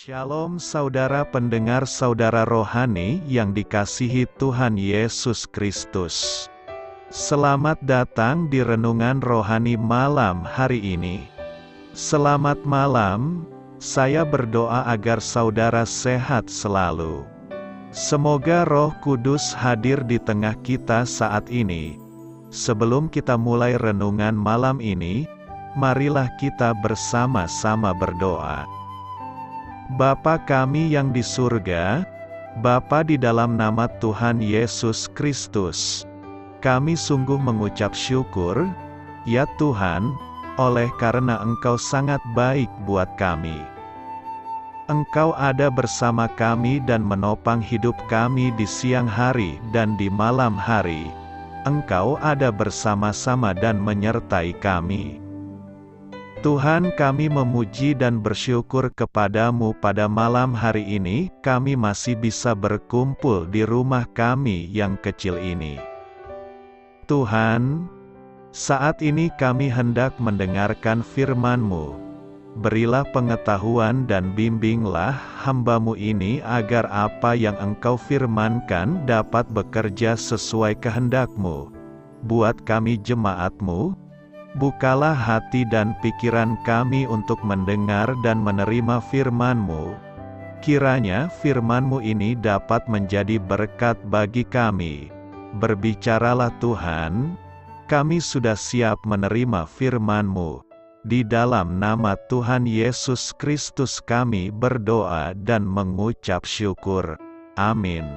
Shalom saudara pendengar saudara rohani yang dikasihi Tuhan Yesus Kristus. Selamat datang di renungan rohani malam hari ini. Selamat malam, saya berdoa agar saudara sehat selalu. Semoga Roh Kudus hadir di tengah kita saat ini. Sebelum kita mulai renungan malam ini, marilah kita bersama-sama berdoa. Bapa kami yang di surga, Bapa di dalam nama Tuhan Yesus Kristus, kami sungguh mengucap syukur, ya Tuhan, oleh karena Engkau sangat baik buat kami. Engkau ada bersama kami dan menopang hidup kami di siang hari dan di malam hari. Engkau ada bersama-sama dan menyertai kami. Tuhan, kami memuji dan bersyukur kepadamu pada malam hari ini, kami masih bisa berkumpul di rumah kami yang kecil ini. Tuhan, saat ini kami hendak mendengarkan firman-Mu. Berilah pengetahuan dan bimbinglah hamba-Mu ini agar apa yang Engkau firmankan dapat bekerja sesuai kehendak-Mu. Buat kami jemaat-Mu, bukalah hati dan pikiran kami untuk mendengar dan menerima firman-Mu. Kiranya firman-Mu ini dapat menjadi berkat bagi kami. Berbicaralah Tuhan, kami sudah siap menerima firman-Mu. Di dalam nama Tuhan Yesus Kristus kami berdoa dan mengucap syukur. Amin.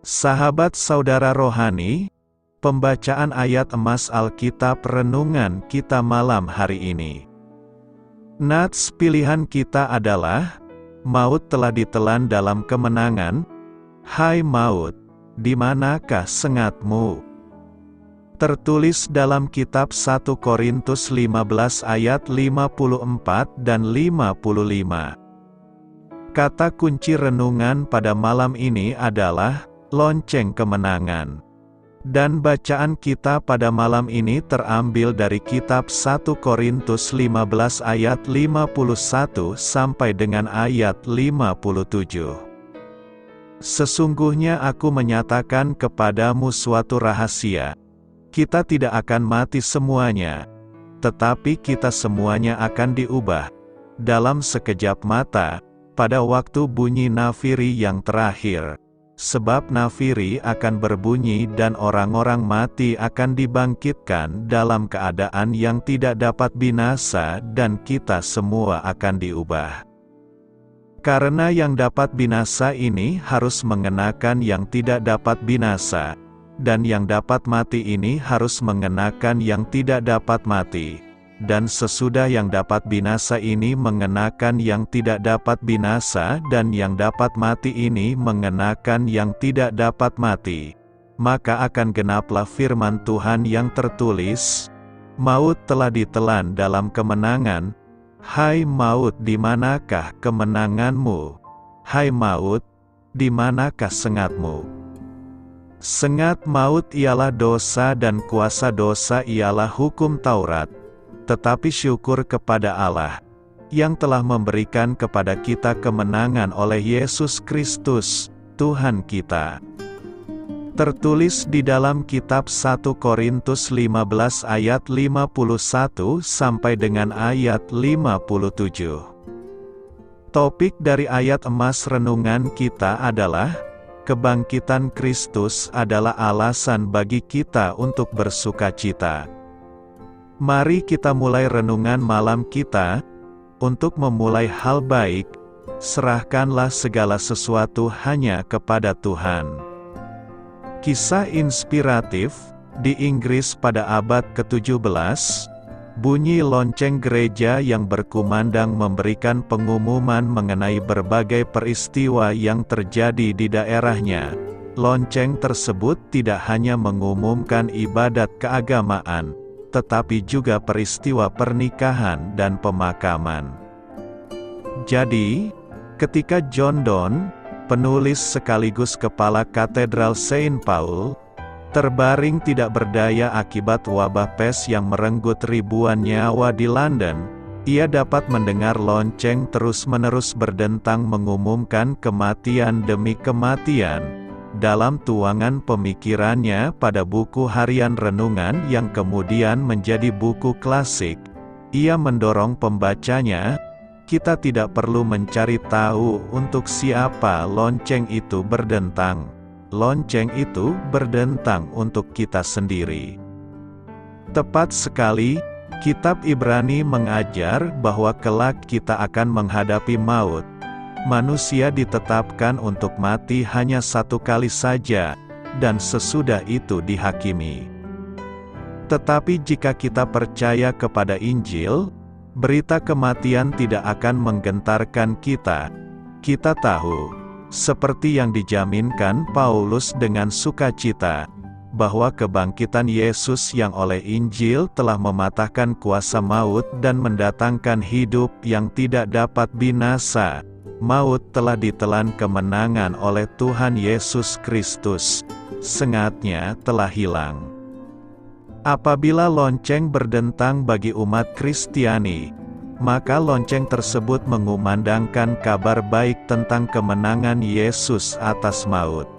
Sahabat saudara rohani, pembacaan ayat emas Alkitab renungan kita malam hari ini. Nats pilihan kita adalah, maut telah ditelan dalam kemenangan. Hai maut, di manakah sengatmu? Tertulis dalam kitab 1 Korintus 15 ayat 54 dan 55. Kata kunci renungan pada malam ini adalah, lonceng kemenangan. Dan bacaan kita pada malam ini terambil dari kitab 1 Korintus 15 ayat 51 sampai dengan ayat 57. Sesungguhnya aku menyatakan kepadamu suatu rahasia. Kita tidak akan mati semuanya, tetapi kita semuanya akan diubah dalam sekejap mata, pada waktu bunyi nafiri yang terakhir. Sebab nafiri akan berbunyi dan orang-orang mati akan dibangkitkan dalam keadaan yang tidak dapat binasa dan kita semua akan diubah. Karena yang dapat binasa ini harus mengenakan yang tidak dapat binasa, dan yang dapat mati ini harus mengenakan yang tidak dapat mati. Dan sesudah yang dapat binasa ini mengenakan yang tidak dapat binasa dan yang dapat mati ini mengenakan yang tidak dapat mati, maka akan genaplah firman Tuhan yang tertulis, maut telah ditelan dalam kemenangan. Hai maut, di manakah kemenanganmu? Hai maut, di manakah sengatmu? Sengat maut ialah dosa dan kuasa dosa ialah hukum Taurat. Tetapi syukur kepada Allah, yang telah memberikan kepada kita kemenangan oleh Yesus Kristus, Tuhan kita. Tertulis di dalam kitab 1 Korintus 15 ayat 51 sampai dengan ayat 57. Topik dari ayat emas renungan kita adalah, kebangkitan Kristus adalah alasan bagi kita untuk bersukacita. Mari kita mulai renungan malam kita. Untuk memulai hal baik, serahkanlah segala sesuatu hanya kepada Tuhan. Kisah inspiratif, di Inggris pada abad ke-17, bunyi lonceng gereja yang berkumandang memberikan pengumuman mengenai berbagai peristiwa yang terjadi di daerahnya. Lonceng tersebut tidak hanya mengumumkan ibadat keagamaan, tetapi juga peristiwa pernikahan dan pemakaman. Jadi, ketika John Donne, penulis sekaligus kepala katedral Saint Paul, terbaring tidak berdaya akibat wabah pes yang merenggut ribuan nyawa di London, Ia dapat mendengar lonceng terus-menerus berdentang mengumumkan kematian demi kematian, dalam tuangan pemikirannya pada buku harian renungan yang kemudian menjadi buku klasik. Ia mendorong pembacanya, kita tidak perlu mencari tahu untuk siapa lonceng itu berdentang. Lonceng itu berdentang untuk kita sendiri. Tepat sekali, Kitab Ibrani mengajar bahwa kelak kita akan menghadapi maut. Manusia ditetapkan untuk mati hanya satu kali saja, dan sesudah itu dihakimi. Tetapi jika kita percaya kepada Injil, berita kematian tidak akan menggentarkan kita. Kita tahu, seperti yang dijaminkan Paulus dengan sukacita, bahwa kebangkitan Yesus yang oleh Injil telah mematahkan kuasa maut dan mendatangkan hidup yang tidak dapat binasa. Maut telah ditelan kemenangan oleh Tuhan Yesus Kristus. Sengatnya telah hilang. Apabila lonceng berdentang bagi umat Kristiani, maka lonceng tersebut mengumandangkan kabar baik tentang kemenangan Yesus atas maut.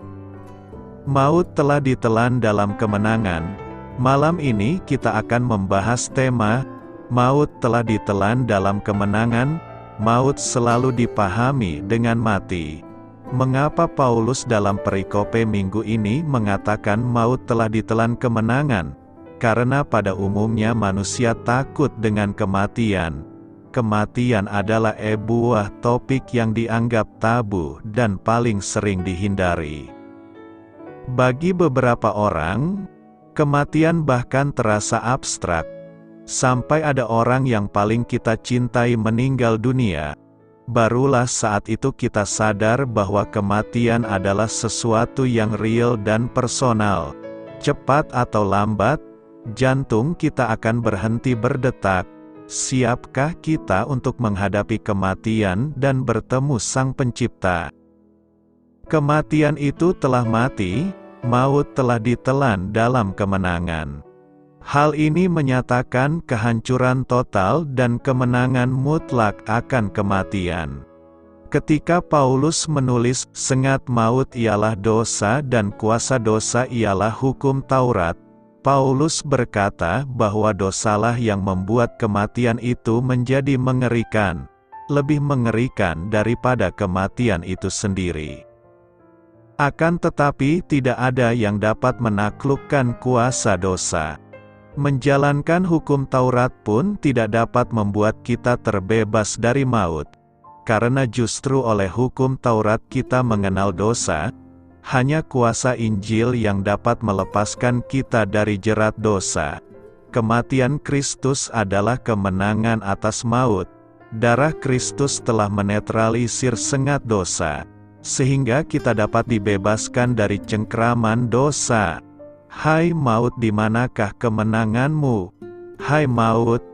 Maut telah ditelan dalam kemenangan. Malam ini kita akan membahas tema, maut telah ditelan dalam kemenangan. Maut selalu dipahami dengan mati. Mengapa Paulus dalam perikope minggu ini mengatakan maut telah ditelan kemenangan? Karena pada umumnya manusia takut dengan kematian. Kematian adalah sebuah topik yang dianggap tabu dan paling sering dihindari. Bagi beberapa orang, kematian bahkan terasa abstrak. Sampai ada orang yang paling kita cintai meninggal dunia, barulah saat itu kita sadar bahwa kematian adalah sesuatu yang real dan personal. Cepat atau lambat, jantung kita akan berhenti berdetak. Siapkah kita untuk menghadapi kematian dan bertemu Sang Pencipta? Kematian itu telah mati, maut telah ditelan dalam kemenangan. Hal ini menyatakan kehancuran total dan kemenangan mutlak akan kematian. Ketika Paulus menulis, "Sengat maut ialah dosa dan kuasa dosa ialah hukum Taurat," Paulus berkata bahwa dosalah yang membuat kematian itu menjadi mengerikan, lebih mengerikan daripada kematian itu sendiri. Akan tetapi tidak ada yang dapat menaklukkan kuasa dosa. Menjalankan hukum Taurat pun tidak dapat membuat kita terbebas dari maut. Karena justru oleh hukum Taurat kita mengenal dosa, hanya kuasa Injil yang dapat melepaskan kita dari jerat dosa. Kematian Kristus adalah kemenangan atas maut. Darah Kristus telah menetralisir sengat dosa, sehingga kita dapat dibebaskan dari cengkraman dosa. Hai maut, di manakah kemenanganmu? Hai maut,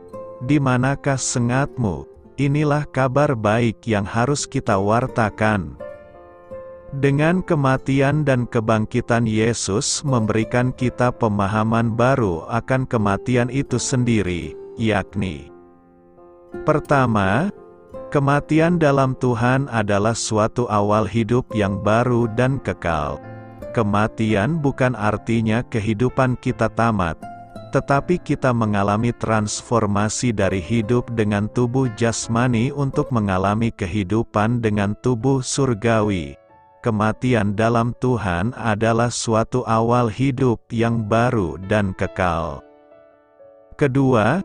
di manakah sengatmu? Inilah kabar baik yang harus kita wartakan. Dengan kematian dan kebangkitan Yesus memberikan kita pemahaman baru akan kematian itu sendiri, yakni: pertama, kematian dalam Tuhan adalah suatu awal hidup yang baru dan kekal. Kematian bukan artinya kehidupan kita tamat, tetapi kita mengalami transformasi dari hidup dengan tubuh jasmani untuk mengalami kehidupan dengan tubuh surgawi. Kematian dalam Tuhan adalah suatu awal hidup yang baru dan kekal. Kedua,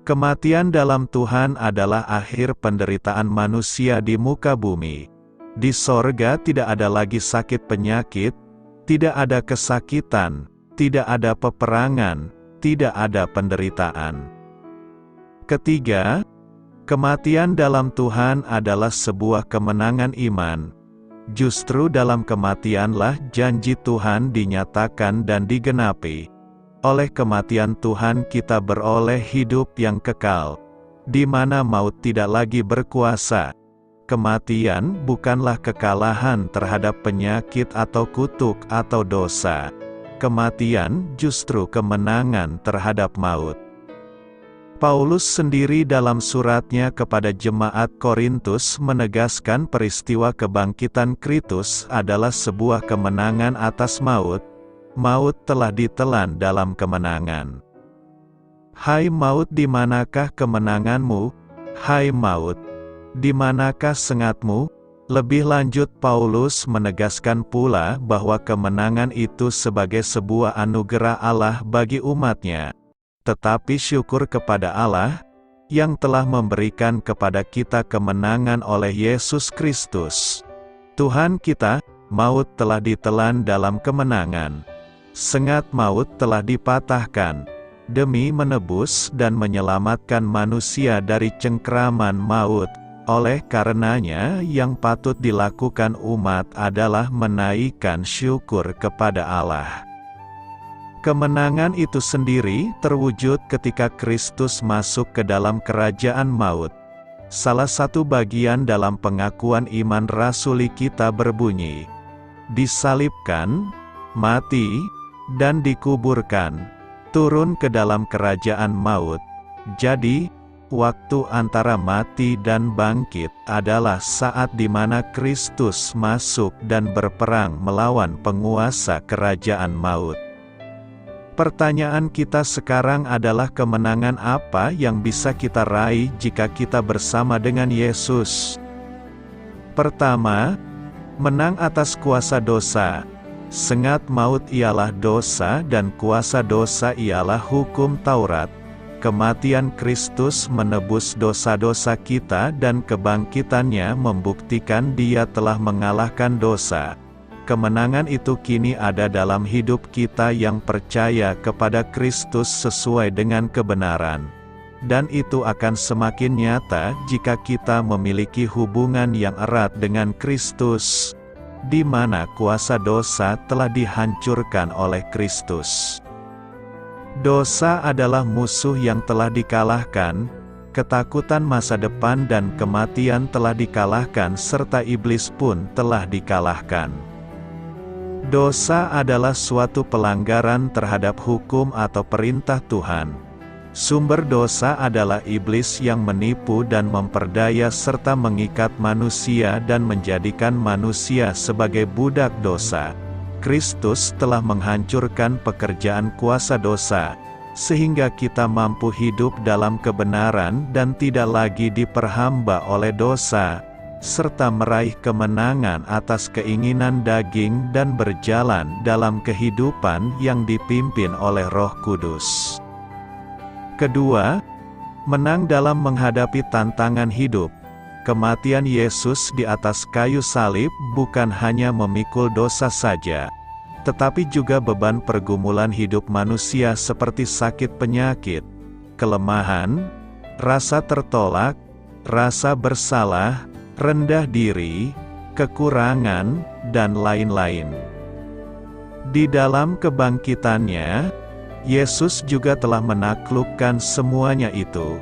kematian dalam Tuhan adalah akhir penderitaan manusia di muka bumi. Di sorga tidak ada lagi sakit penyakit, tidak ada kesakitan, tidak ada peperangan, tidak ada penderitaan. Ketiga, kematian dalam Tuhan adalah sebuah kemenangan iman. Justru dalam kematianlah janji Tuhan dinyatakan dan digenapi. Oleh kematian Tuhan kita beroleh hidup yang kekal, di mana maut tidak lagi berkuasa. Kematian bukanlah kekalahan terhadap penyakit atau kutuk atau dosa. Kematian justru kemenangan terhadap maut. Paulus sendiri dalam suratnya kepada jemaat Korintus menegaskan peristiwa kebangkitan Kristus adalah sebuah kemenangan atas maut. Maut telah ditelan dalam kemenangan. Hai maut, di manakah kemenanganmu? Hai maut, di manakah sengatmu? Lebih lanjut Paulus menegaskan pula bahwa kemenangan itu sebagai sebuah anugerah Allah bagi umatnya. Tetapi syukur kepada Allah, yang telah memberikan kepada kita kemenangan oleh Yesus Kristus. Tuhan kita, maut telah ditelan dalam kemenangan. Sengat maut telah dipatahkan, demi menebus dan menyelamatkan manusia dari cengkraman maut. Oleh karenanya, yang patut dilakukan umat adalah menaikkan syukur kepada Allah. Kemenangan itu sendiri terwujud ketika Kristus masuk ke dalam kerajaan maut. Salah satu bagian dalam pengakuan iman rasuli kita berbunyi, disalibkan, mati, dan dikuburkan, turun ke dalam kerajaan maut. Jadi, waktu antara mati dan bangkit adalah saat di mana Kristus masuk dan berperang melawan penguasa kerajaan maut. Pertanyaan kita sekarang adalah kemenangan apa yang bisa kita raih jika kita bersama dengan Yesus? Pertama, menang atas kuasa dosa. Sengat maut ialah dosa dan kuasa dosa ialah hukum Taurat. Kematian Kristus menebus dosa-dosa kita dan kebangkitannya membuktikan Dia telah mengalahkan dosa. Kemenangan itu kini ada dalam hidup kita yang percaya kepada Kristus sesuai dengan kebenaran. Dan itu akan semakin nyata jika kita memiliki hubungan yang erat dengan Kristus, di mana kuasa dosa telah dihancurkan oleh Kristus. Dosa adalah musuh yang telah dikalahkan, ketakutan masa depan dan kematian telah dikalahkan serta iblis pun telah dikalahkan. Dosa adalah suatu pelanggaran terhadap hukum atau perintah Tuhan. Sumber dosa adalah iblis yang menipu dan memperdaya serta mengikat manusia dan menjadikan manusia sebagai budak dosa. Kristus telah menghancurkan pekerjaan kuasa dosa, sehingga kita mampu hidup dalam kebenaran dan tidak lagi diperhamba oleh dosa, serta meraih kemenangan atas keinginan daging dan berjalan dalam kehidupan yang dipimpin oleh Roh Kudus. Kedua, menang dalam menghadapi tantangan hidup. Kematian Yesus di atas kayu salib bukan hanya memikul dosa saja, tetapi juga beban pergumulan hidup manusia seperti sakit penyakit, kelemahan, rasa tertolak, rasa bersalah, rendah diri, kekurangan, dan lain-lain. Di dalam kebangkitannya, Yesus juga telah menaklukkan semuanya itu.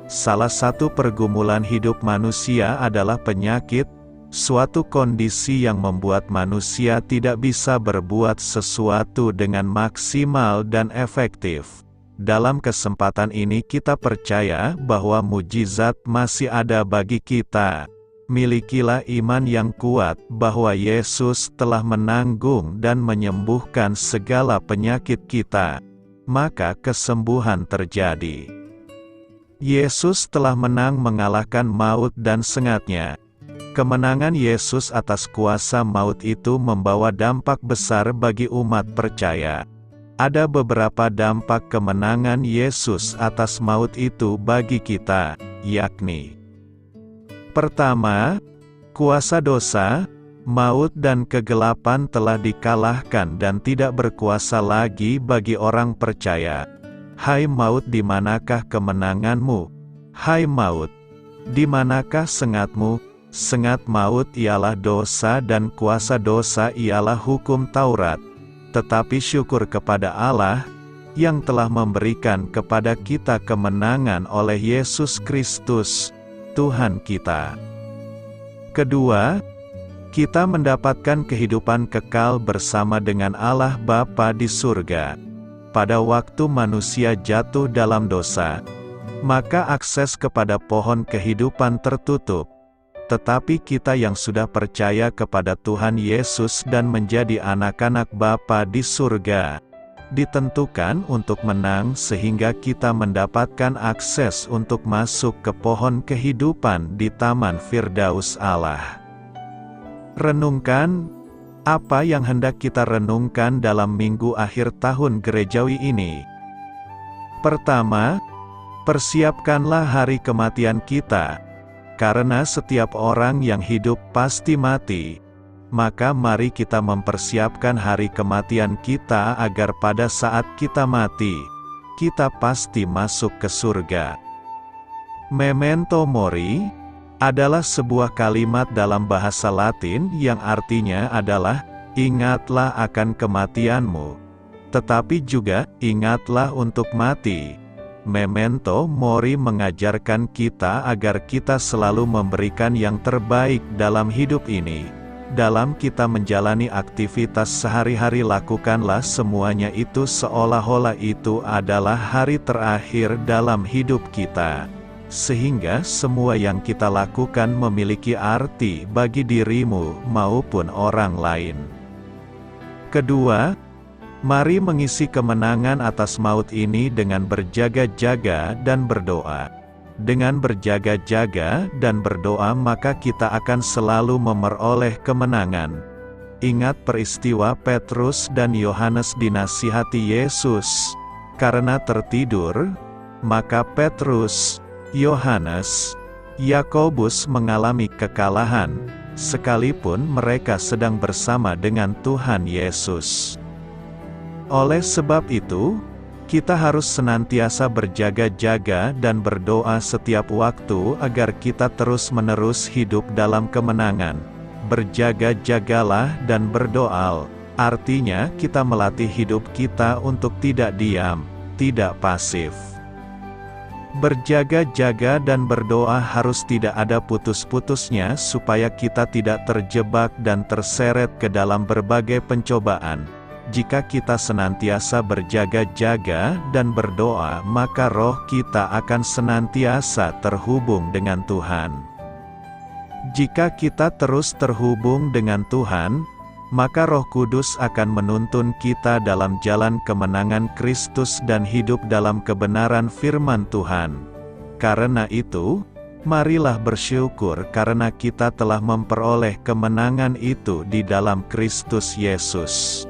Salah satu pergumulan hidup manusia adalah penyakit, suatu kondisi yang membuat manusia tidak bisa berbuat sesuatu dengan maksimal dan efektif. Dalam kesempatan ini kita percaya bahwa mujizat masih ada bagi kita. Milikilah iman yang kuat bahwa Yesus telah menanggung dan menyembuhkan segala penyakit kita, maka kesembuhan terjadi. Yesus telah menang mengalahkan maut dan sengatnya. Kemenangan Yesus atas kuasa maut itu membawa dampak besar bagi umat percaya. Ada beberapa dampak kemenangan Yesus atas maut itu bagi kita, yakni: pertama, kuasa dosa, maut dan kegelapan telah dikalahkan dan tidak berkuasa lagi bagi orang percaya. Hai maut, di manakah kemenanganmu? Hai maut, di manakah sengatmu? Sengat maut ialah dosa dan kuasa dosa ialah hukum Taurat. Tetapi syukur kepada Allah, yang telah memberikan kepada kita kemenangan oleh Yesus Kristus, Tuhan kita. Kedua, kita mendapatkan kehidupan kekal bersama dengan Allah Bapa di surga. Pada waktu manusia jatuh dalam dosa, maka akses kepada pohon kehidupan tertutup. Tetapi kita yang sudah percaya kepada Tuhan Yesus dan menjadi anak-anak Bapa di surga, ditentukan untuk menang sehingga kita mendapatkan akses untuk masuk ke pohon kehidupan di Taman Firdaus Allah. Renungkan, apa yang hendak kita renungkan dalam minggu akhir tahun gerejawi ini? Pertama, persiapkanlah hari kematian kita, karena setiap orang yang hidup pasti mati. Maka mari kita mempersiapkan hari kematian kita agar pada saat kita mati, kita pasti masuk ke surga. Memento mori adalah sebuah kalimat dalam bahasa Latin yang artinya adalah, ingatlah akan kematianmu, tetapi juga ingatlah untuk mati. Memento mori mengajarkan kita agar kita selalu memberikan yang terbaik dalam hidup ini. Dalam kita menjalani aktivitas sehari-hari, lakukanlah semuanya itu seolah-olah itu adalah hari terakhir dalam hidup kita. Sehingga semua yang kita lakukan memiliki arti bagi dirimu maupun orang lain. Kedua, mari mengisi kemenangan atas maut ini dengan berjaga-jaga dan berdoa. Dengan berjaga-jaga dan berdoa maka kita akan selalu memperoleh kemenangan. Ingat peristiwa Petrus dan Yohanes dinasihati Yesus. Karena tertidur, maka Petrus, Yohanes, Yakobus mengalami kekalahan, sekalipun mereka sedang bersama dengan Tuhan Yesus. Oleh sebab itu, kita harus senantiasa berjaga-jaga dan berdoa setiap waktu agar kita terus-menerus hidup dalam kemenangan. Berjaga-jagalah dan berdoa, artinya kita melatih hidup kita untuk tidak diam, tidak pasif. Berjaga-jaga dan berdoa harus tidak ada putus-putusnya supaya kita tidak terjebak dan terseret ke dalam berbagai pencobaan. Jika kita senantiasa berjaga-jaga dan berdoa, maka roh kita akan senantiasa terhubung dengan Tuhan. Jika kita terus terhubung dengan Tuhan, maka Roh Kudus akan menuntun kita dalam jalan kemenangan Kristus dan hidup dalam kebenaran firman Tuhan. Karena itu, marilah bersyukur karena kita telah memperoleh kemenangan itu di dalam Kristus Yesus.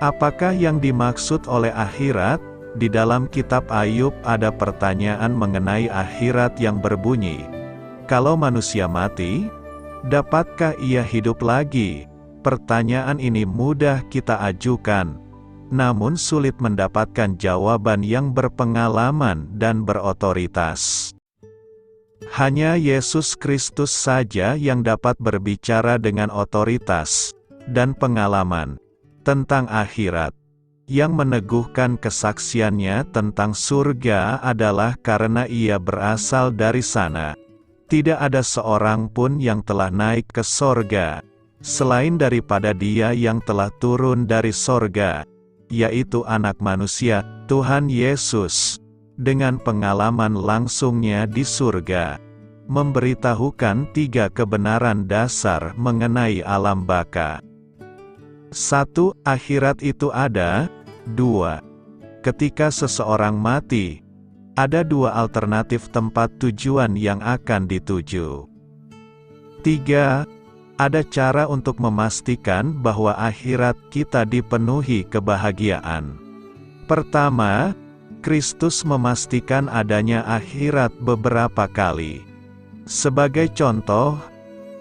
Apakah yang dimaksud oleh akhirat? Di dalam kitab Ayub ada pertanyaan mengenai akhirat yang berbunyi, kalau manusia mati, dapatkah ia hidup lagi? Pertanyaan ini mudah kita ajukan, namun sulit mendapatkan jawaban yang berpengalaman dan berotoritas. Hanya Yesus Kristus saja yang dapat berbicara dengan otoritas dan pengalaman tentang akhirat. Yang meneguhkan kesaksiannya tentang surga adalah karena ia berasal dari sana. Tidak ada seorang pun yang telah naik ke sorga, selain daripada Dia yang telah turun dari sorga, yaitu Anak Manusia, Tuhan Yesus, dengan pengalaman langsungnya di surga, memberitahukan 3 kebenaran dasar mengenai alam baka. 1. Akhirat itu ada. 2. Ketika seseorang mati, ada 2 alternatif tempat tujuan yang akan dituju. 3. Ada cara untuk memastikan bahwa akhirat kita dipenuhi kebahagiaan. Pertama, Kristus memastikan adanya akhirat beberapa kali. Sebagai contoh,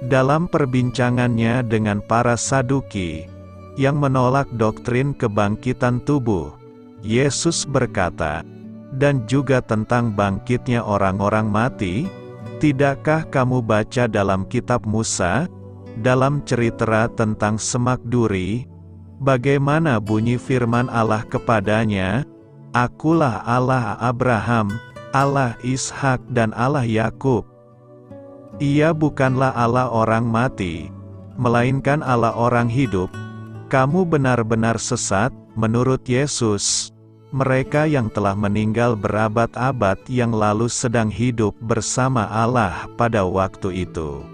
dalam perbincangannya dengan para Saduki, yang menolak doktrin kebangkitan tubuh, Yesus berkata, dan juga tentang bangkitnya orang-orang mati, tidakkah kamu baca dalam kitab Musa, dalam cerita tentang semak duri, bagaimana bunyi firman Allah kepadanya, Akulah Allah Abraham, Allah Ishak dan Allah Yakub. Ia bukanlah Allah orang mati, melainkan Allah orang hidup. Kamu benar-benar sesat, menurut Yesus. mereka yang telah meninggal berabad-abad yang lalu sedang hidup bersama Allah pada waktu itu.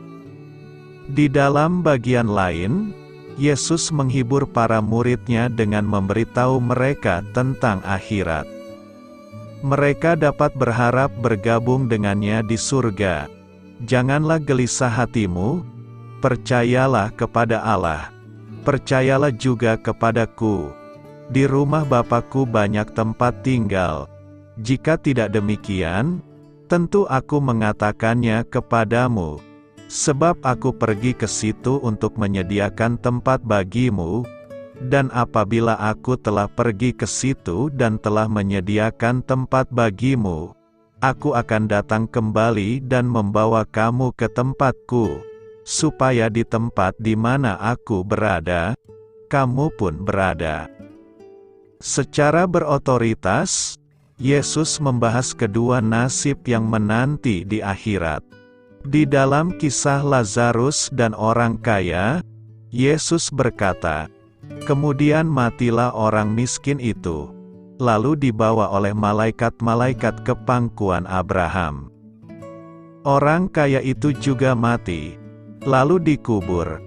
Di dalam bagian lain, Yesus menghibur para murid-Nya dengan memberitahu mereka tentang akhirat. Mereka dapat berharap bergabung dengannya di surga. Janganlah gelisah hatimu, percayalah kepada Allah. Percayalah juga kepadaku. Di rumah Bapa-Ku banyak tempat tinggal. Jika tidak demikian, tentu aku mengatakannya kepadamu. Sebab aku pergi ke situ untuk menyediakan tempat bagimu, dan apabila aku telah pergi ke situ dan telah menyediakan tempat bagimu, aku akan datang kembali dan membawa kamu ke tempatku, supaya di tempat di mana aku berada, kamu pun berada. Secara berotoritas, Yesus membahas kedua nasib yang menanti di akhirat. Di dalam kisah Lazarus dan orang kaya, Yesus berkata, "Kemudian matilah orang miskin itu, lalu dibawa oleh malaikat-malaikat ke pangkuan Abraham. Orang kaya itu juga mati, lalu dikubur,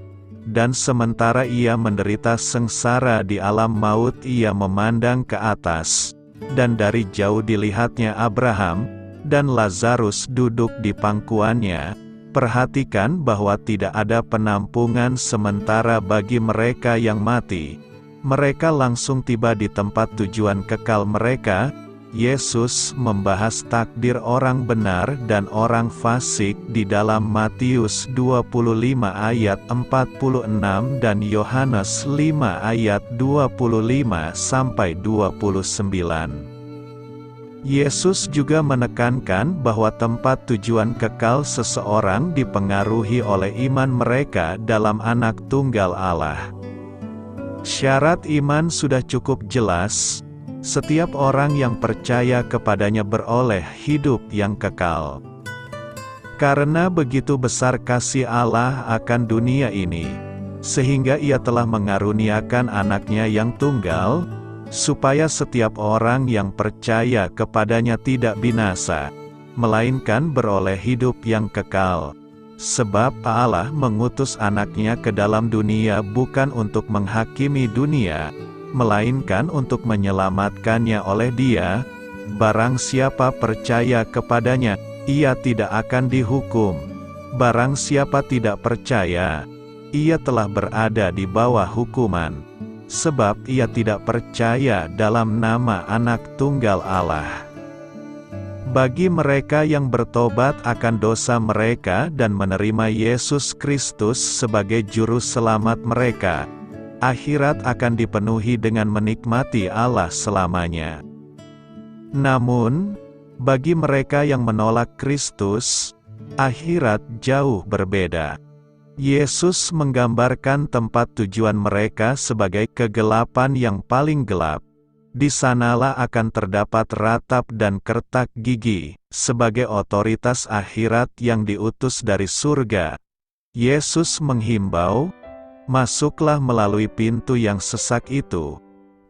dan sementara ia menderita sengsara di alam maut, ia memandang ke atas, dan dari jauh dilihatnya Abraham dan Lazarus duduk di pangkuannya. Perhatikan bahwa tidak ada penampungan sementara bagi mereka yang mati. Mereka langsung tiba di tempat tujuan kekal mereka." Yesus membahas takdir orang benar dan orang fasik di dalam Matius 25 ayat 46 dan Yohanes 5 ayat 25-29. Yesus juga menekankan bahwa tempat tujuan kekal seseorang dipengaruhi oleh iman mereka dalam Anak Tunggal Allah. Syarat iman sudah cukup jelas. Setiap orang yang percaya kepadanya beroleh hidup yang kekal. Karena begitu besar kasih Allah akan dunia ini, sehingga Ia telah mengaruniakan Anaknya yang tunggal, supaya setiap orang yang percaya kepadanya tidak binasa, melainkan beroleh hidup yang kekal. Sebab Allah mengutus Anaknya ke dalam dunia bukan untuk menghakimi dunia, melainkan untuk menyelamatkannya oleh Dia. Barang siapa percaya kepadanya, ia tidak akan dihukum. Barang siapa tidak percaya, ia telah berada di bawah hukuman, sebab ia tidak percaya dalam nama Anak Tunggal Allah. Bagi mereka yang bertobat akan dosa mereka dan menerima Yesus Kristus sebagai juru selamat mereka, akhirat akan dipenuhi dengan menikmati Allah selamanya. Namun, bagi mereka yang menolak Kristus, akhirat jauh berbeda. Yesus menggambarkan tempat tujuan mereka sebagai kegelapan yang paling gelap. Di sanalah akan terdapat ratap dan kertak gigi, sebagai otoritas akhirat yang diutus dari surga. Yesus menghimbau, "Masuklah melalui pintu yang sesak itu,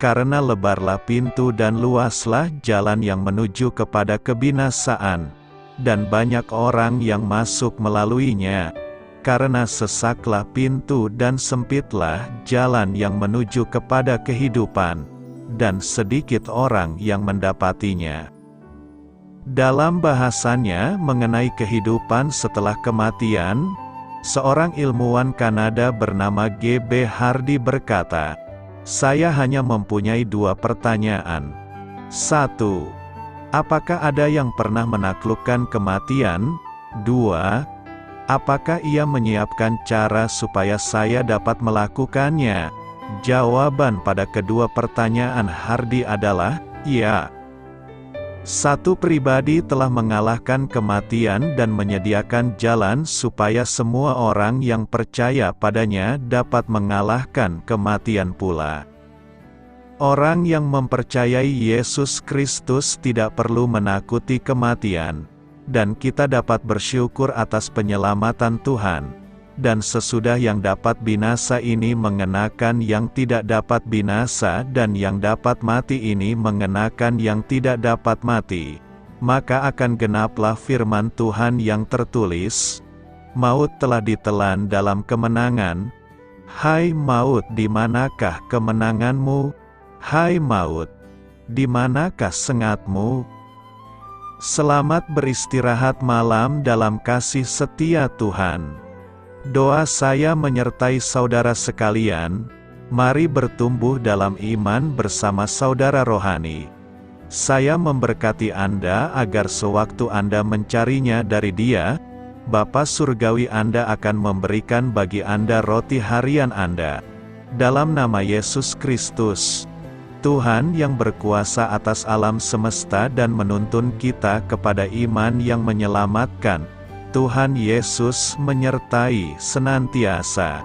karena lebarlah pintu dan luaslah jalan yang menuju kepada kebinasaan, dan banyak orang yang masuk melaluinya. Karena sesaklah pintu dan sempitlah jalan yang menuju kepada kehidupan, dan sedikit orang yang mendapatinya." Dalam bahasannya mengenai kehidupan setelah kematian, seorang ilmuwan Kanada bernama G.B. Hardy berkata, "Saya hanya mempunyai dua pertanyaan. 1. Apakah ada yang pernah menaklukkan kematian? 2. Apakah ia menyiapkan cara supaya saya dapat melakukannya?" Jawaban pada kedua pertanyaan Hardy adalah, ya. Satu pribadi telah mengalahkan kematian dan menyediakan jalan supaya semua orang yang percaya padanya dapat mengalahkan kematian pula. Orang yang mempercayai Yesus Kristus tidak perlu menakuti kematian, dan kita dapat bersyukur atas penyelamatan Tuhan. dan sesudah yang dapat binasa ini mengenakan yang tidak dapat binasa, dan yang dapat mati ini mengenakan yang tidak dapat mati. Maka akan genaplah firman Tuhan yang tertulis, maut telah ditelan dalam kemenangan. Hai maut, di manakah kemenanganmu? Hai maut, di manakah sengatmu? Selamat beristirahat malam dalam kasih setia Tuhan. Doa saya menyertai saudara sekalian, mari bertumbuh dalam iman bersama saudara rohani. Saya memberkati Anda agar sewaktu Anda mencarinya dari Dia, Bapa Surgawi Anda akan memberikan bagi Anda roti harian Anda. Dalam nama Yesus Kristus, Tuhan yang berkuasa atas alam semesta dan menuntun kita kepada iman yang menyelamatkan, Tuhan Yesus menyertai senantiasa.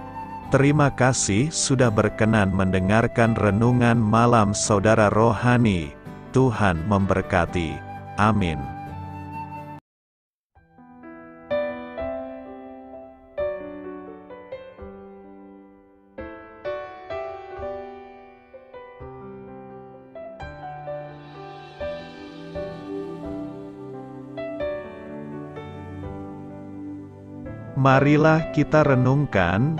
Terima kasih sudah berkenan mendengarkan renungan malam saudara rohani. Tuhan memberkati. Amin. Marilah kita renungkan,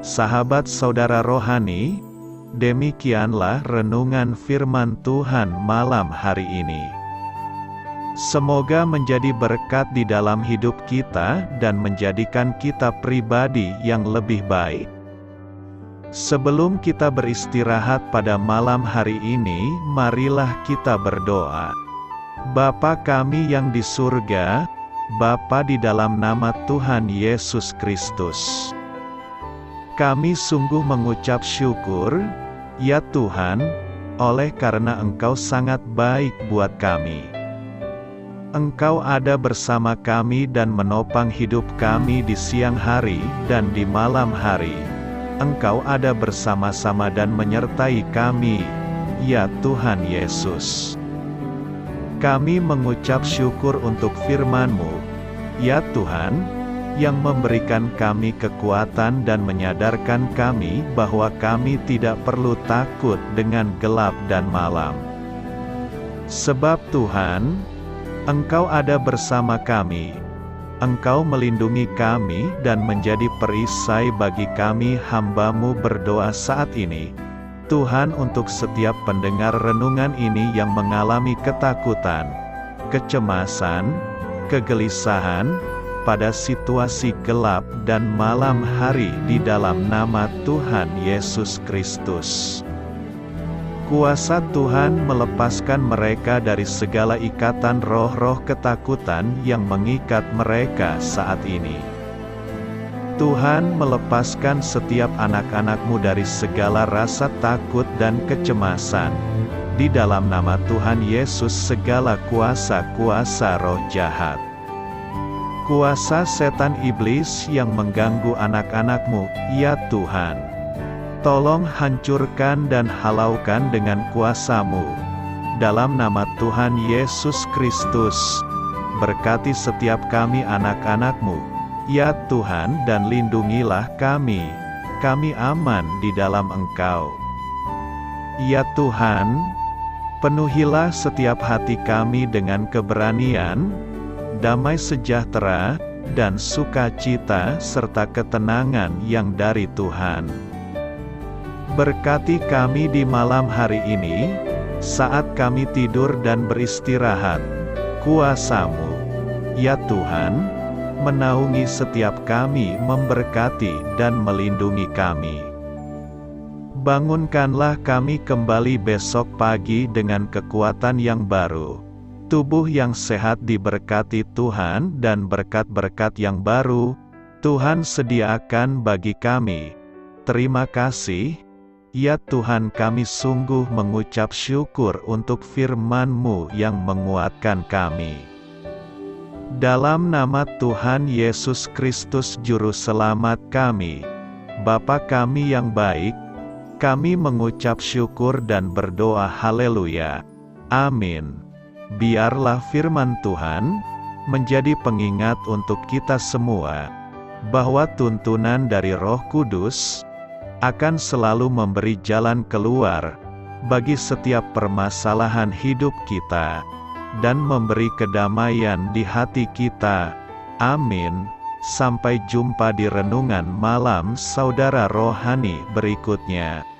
sahabat saudara rohani, demikianlah renungan firman Tuhan malam hari ini. Semoga menjadi berkat di dalam hidup kita dan menjadikan kita pribadi yang lebih baik. Sebelum kita beristirahat pada malam hari ini, marilah kita berdoa. Bapa kami yang di surga, Bapa di dalam nama Tuhan Yesus Kristus, kami sungguh mengucap syukur, ya Tuhan, oleh karena Engkau sangat baik buat kami. Engkau ada bersama kami dan menopang hidup kami di siang hari dan di malam hari. Engkau ada bersama-sama dan menyertai kami, ya Tuhan Yesus. Kami mengucap syukur untuk firman-Mu, ya Tuhan, yang memberikan kami kekuatan dan menyadarkan kami bahwa kami tidak perlu takut dengan gelap dan malam. Sebab Tuhan, Engkau ada bersama kami. Engkau melindungi kami dan menjadi perisai bagi kami hamba-Mu berdoa saat ini. Tuhan, untuk setiap pendengar renungan ini yang mengalami ketakutan, kecemasan, kegelisahan, pada situasi gelap dan malam hari di dalam nama Tuhan Yesus Kristus. Kuasa Tuhan melepaskan mereka dari segala ikatan roh-roh ketakutan yang mengikat mereka saat ini. Tuhan melepaskan setiap anak-anak-Mu dari segala rasa takut dan kecemasan. Di dalam nama Tuhan Yesus segala kuasa-kuasa roh jahat, kuasa setan iblis yang mengganggu anak-anak-Mu, ya Tuhan, tolong hancurkan dan halaukan dengan kuasa-Mu. Dalam nama Tuhan Yesus Kristus, berkati setiap kami anak-anak-Mu, ya Tuhan, dan lindungilah kami. Kami aman di dalam Engkau. Ya Tuhan, penuhilah setiap hati kami dengan keberanian, damai sejahtera, dan sukacita serta ketenangan yang dari Tuhan. Berkati kami di malam hari ini, saat kami tidur dan beristirahat. Kuasa-Mu, ya Tuhan, menaungi setiap kami, memberkati dan melindungi kami. Bangunkanlah kami kembali besok pagi dengan kekuatan yang baru, tubuh yang sehat diberkati Tuhan, dan berkat-berkat yang baru Tuhan sediakan bagi kami. Terima kasih, ya Tuhan, kami sungguh mengucap syukur untuk firman-Mu yang menguatkan kami. Dalam nama Tuhan Yesus Kristus Juru Selamat kami, Bapa kami yang baik, kami mengucap syukur dan berdoa haleluya. Amin. Biarlah firman Tuhan menjadi pengingat untuk kita semua. bahwa tuntunan dari Roh Kudus akan selalu memberi jalan keluar bagi setiap permasalahan hidup kita, dan memberi kedamaian di hati kita. Amin. Sampai jumpa di renungan malam saudara rohani berikutnya.